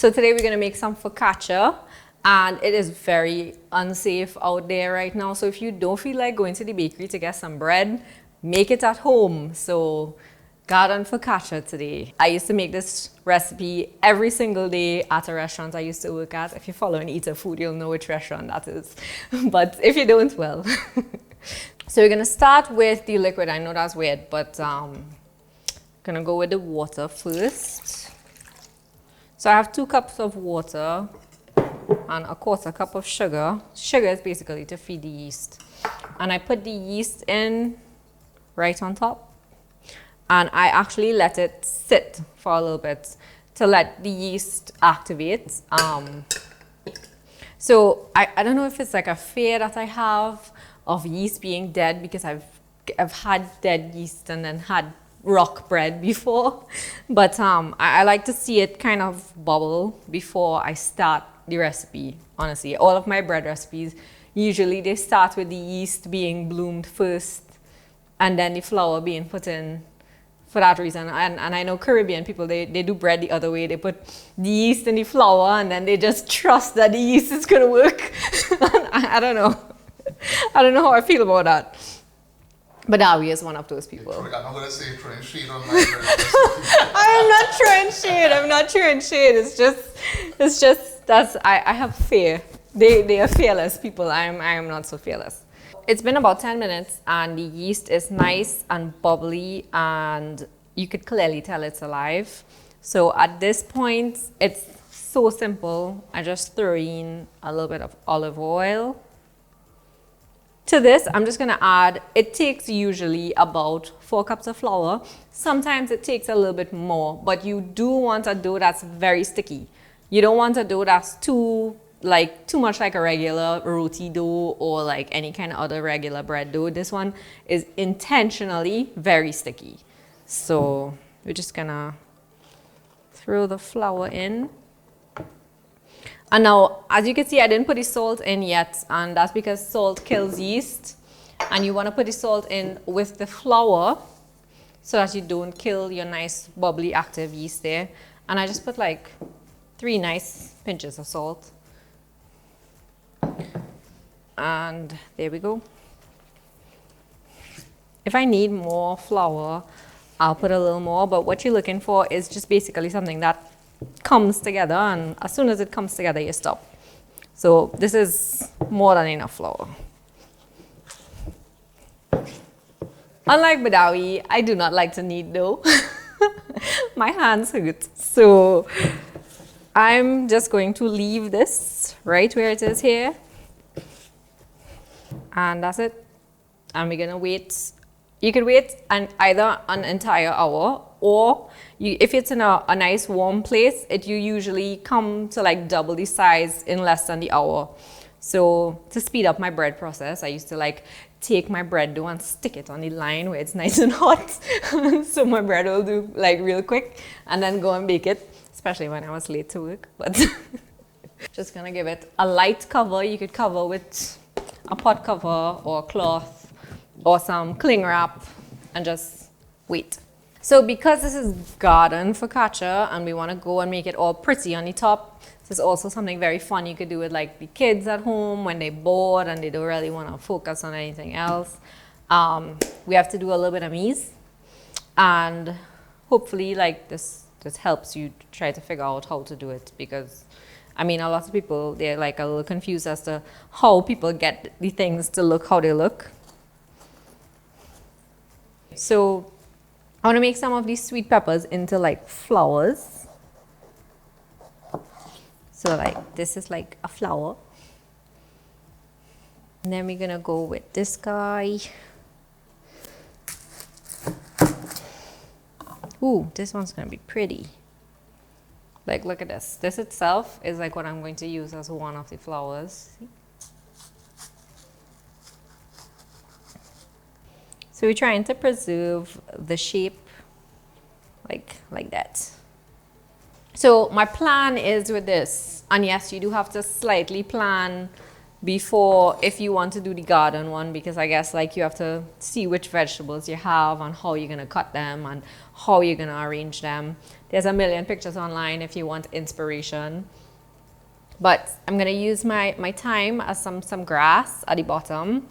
So today we're gonna make some focaccia, and it is very unsafe out there right now. So if you don't feel like going to the bakery to get some bread, make it at home. So garden focaccia today. I used to make this recipe every single day at a restaurant I used to work at. If you follow an eatahfood, you'll know which restaurant that is. But if you don't, well. So we're gonna start with the liquid. I know that's weird, but gonna go with the water first. So I have 2 cups of water and a 1/4 cup of sugar. Sugar is basically to feed the yeast. And I put the yeast in right on top. And I actually let it sit for a little bit to let the yeast activate. So I don't know if it's like a fear that I have of yeast being dead, because I've had dead yeast and then had rock bread before. But I like to see it kind of bubble before I start the recipe, honestly. All of my bread recipes, usually they start with the yeast being bloomed first and then the flour being put in for that reason. And I know Caribbean people, they do bread the other way. They put the yeast in the flour and then they just trust that the yeast is going to work. I don't know. I don't know how I feel about that. But Dawi is one of those people. I'm going to say throwing shade on my bread. I'm not throwing shade. I'm not throwing shade. It's just I have fear. They are fearless people. I am not so fearless. It's been about 10 minutes and the yeast is nice and bubbly and you could clearly tell it's alive. So at this point, it's so simple. I just throw in a little bit of olive oil. To this, I'm just gonna add, it takes usually about 4 cups of flour. Sometimes it takes a little bit more, but you do want a dough that's very sticky. You don't want a dough that's too much like a regular roti dough or like any kind of other regular bread dough. This one is intentionally very sticky. So we're just gonna throw the flour in. And now, as you can see, I didn't put the salt in yet, and that's because salt kills yeast. And you wanna put the salt in with the flour so that you don't kill your nice bubbly active yeast there. And I just put like 3 nice pinches of salt. And there we go. If I need more flour, I'll put a little more, but what you're looking for is just basically something that comes together, and as soon as it comes together, you stop. So this is more than enough flour. Unlike Badawi, I do not like to knead dough. My hands hurt. So I'm just going to leave this right where it is here. And that's it. And we're gonna wait. You could wait either an entire hour, or if it's in a nice warm place, you usually come to like double the size in less than the hour. So to speed up my bread process, I used to like take my bread dough and stick it on the line where it's nice and hot. So my bread will do like real quick, and then go and bake it, especially when I was late to work. But just gonna give it a light cover. You could cover with a pot cover or a cloth or some cling wrap and just wait. So because this is garden focaccia and we want to go and make it all pretty on the top, this is also something very fun you could do with like the kids at home when they're bored and they don't really want to focus on anything else. We have to do a little bit of mise, and hopefully like this helps you try to figure out how to do it, because I mean, a lot of people, they're like a little confused as to how people get the things to look how they look. So I want to make some of these sweet peppers into like flowers. So like this is like a flower. And then we're gonna go with this guy. Ooh, this one's gonna be pretty. Like, look at this. This itself is like what I'm going to use as one of the flowers. See? So we're trying to preserve the shape like that. So my plan is with this, and yes, you do have to slightly plan before if you want to do the garden one, because I guess like you have to see which vegetables you have and how you're gonna cut them and how you're gonna arrange them. There's a million pictures online if you want inspiration. But I'm gonna use my thyme as some grass at the bottom,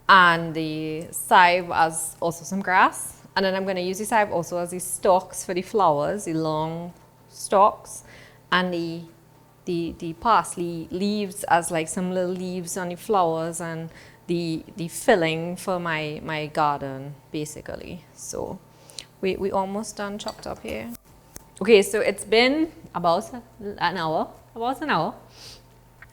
and the chive as also some grass. And then I'm gonna use the chive also as the stalks for the flowers, the long stalks, and the parsley leaves as like some little leaves on the flowers, and the filling for my garden basically. So we almost done chopped up here. Okay, so it's been about an hour,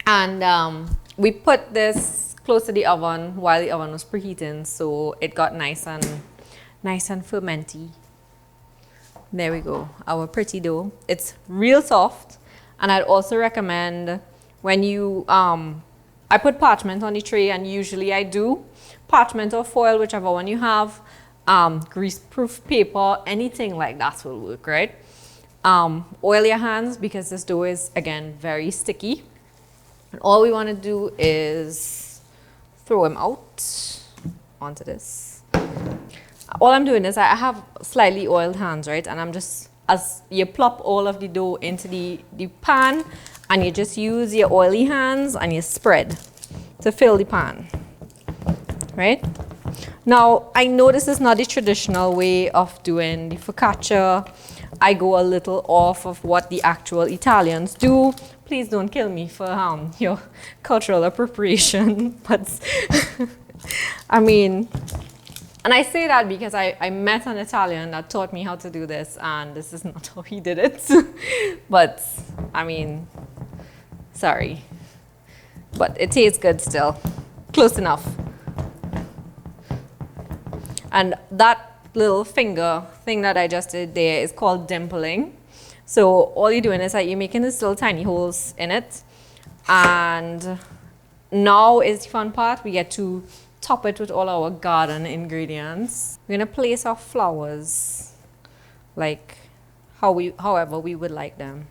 and we put this close to the oven while the oven was preheating, so it got nice and fermenty. There we go, our pretty dough. It's real soft. And I'd also recommend when you, I put parchment on the tray, and usually I do parchment or foil, whichever one you have, grease-proof paper, anything like that will work, right? Oil your hands because this dough is, again, very sticky. And all we want to do is throw them out onto this. All I'm doing is I have slightly oiled hands, right? And I'm just, as you plop all of the dough into the pan, and you just use your oily hands and you spread to fill the pan, right? Now, I know this is not the traditional way of doing the focaccia. I go a little off of what the actual Italians do. Please don't kill me for your cultural appropriation, but I mean, and I say that because I met an Italian that taught me how to do this, and this is not how he did it. But, I mean, sorry. But it tastes good still. Close enough. And that little finger thing that I just did there is called dimpling. So all you're doing is that you're making these little tiny holes in it. And now is the fun part. We get to top it with all our garden ingredients. We're gonna place our flowers like however we would like them.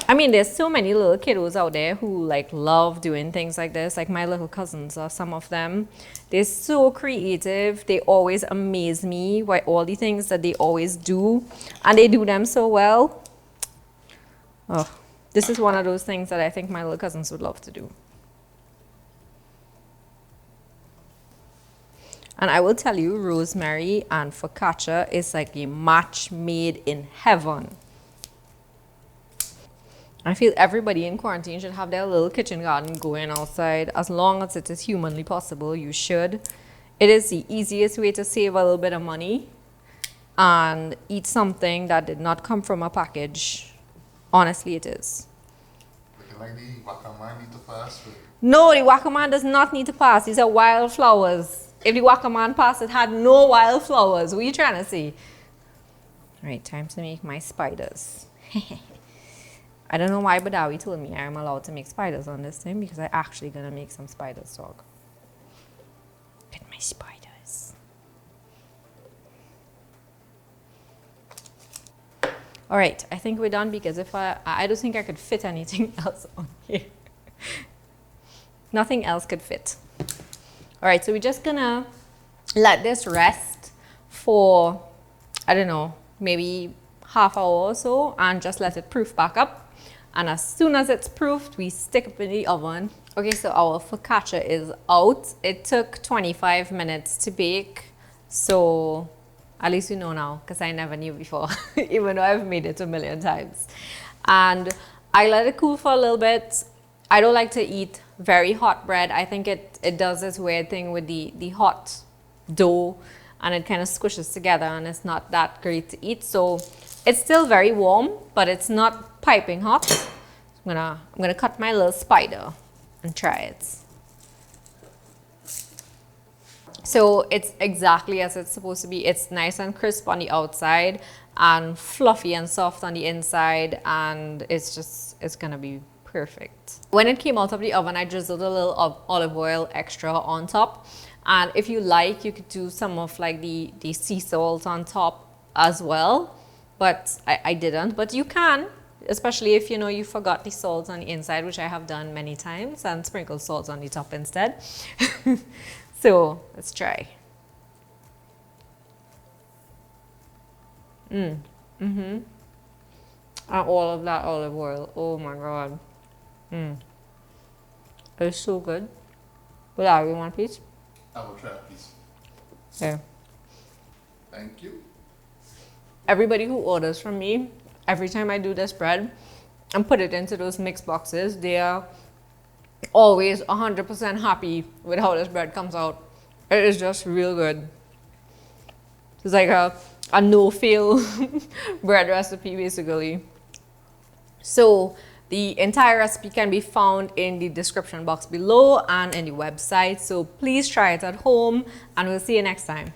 I mean, there's so many little kiddos out there who like love doing things like this. Like my little cousins are some of them. They're so creative. They always amaze me by all the things that they always do, and they do them so well. Oh, this is one of those things that I think my little cousins would love to do. And I will tell you, rosemary and focaccia is like a match made in heaven. I feel everybody in quarantine should have their little kitchen garden going outside. As long as it is humanly possible, you should. It is the easiest way to save a little bit of money and eat something that did not come from a package. Honestly, it is. Looking like the guacamole need to pass. No, the guacamole does not need to pass. These are wildflowers. If the guacamole passed, it had no wildflowers. What are you trying to say? All right, time to make my spiders. I don't know why Badawi told me I'm allowed to make spiders on this thing, because I'm actually going to make some spiders, dog. Look at my spiders. All right, I think we're done, because if I don't think I could fit anything else on here. Nothing else could fit. All right, so we're just gonna let this rest for, I don't know, maybe half hour or so, and just let it proof back up. And as soon as it's proofed, we stick it in the oven. Okay, so our focaccia is out. It took 25 minutes to bake, so at least you know now, because I never knew before, even though I've made it a million times. And I let it cool for a little bit. I don't like to eat very hot bread. I think it does this weird thing with the hot dough, and it kind of squishes together, and it's not that great to eat. So it's still very warm, but it's not piping hot. I'm gonna cut my little spider and try it. So it's exactly as it's supposed to be. It's nice and crisp on the outside and fluffy and soft on the inside, and it's gonna be perfect. When it came out of the oven, I drizzled a little olive oil extra on top, and if you like, you could do some of like the sea salt on top as well, but I didn't. But you can, especially if you know you forgot the salt on the inside, which I have done many times, and sprinkle salt on the top instead. So let's try. And all of that olive oil, oh my god. It's so good. Will I have you one piece? I will try a piece. Yeah. Thank you. Everybody who orders from me, every time I do this bread and put it into those mix boxes, they are always 100% happy with how this bread comes out. It is just real good. It's like a no-fail bread recipe, basically. So the entire recipe can be found in the description box below and in the website. So please try it at home, and we'll see you next time.